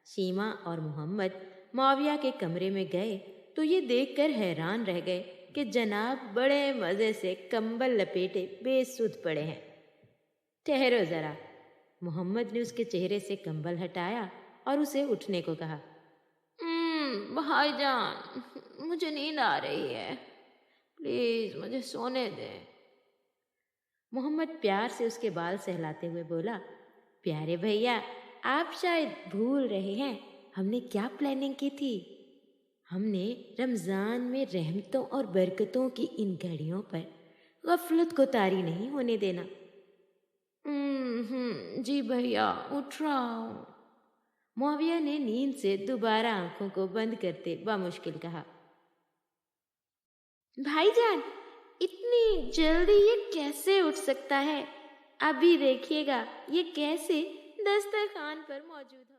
शीमा और मोहम्मद मुआविया के कमरे में गए तो ये देखकर हैरान रह गए कि जनाब बड़े मज़े से कंबल लपेटे बेसुध पड़े हैं। ठहरो ज़रा। मोहम्मद ने उसके चेहरे से कंबल हटाया और उसे उठने को कहा। भाईजान, मुझे नींद आ रही है, प्लीज मुझे सोने दें। मोहम्मद प्यार से उसके बाल सहलाते हुए बोला, प्यारे भैया, आप शायद भूल रहे हैं हमने क्या प्लानिंग की थी। हमने रमज़ान में रहमतों और बरकतों की इन घड़ियों पर गफलत को तारी नहीं होने देना। जी भैया, उठ रहा हूँ। मुआविया ने नींद से दोबारा आंखों को बंद करते बामुश्किल कहा। भाईजान, इतनी जल्दी ये कैसे उठ सकता है? अभी देखिएगा ये कैसे दस्तरखान पर मौजूद है।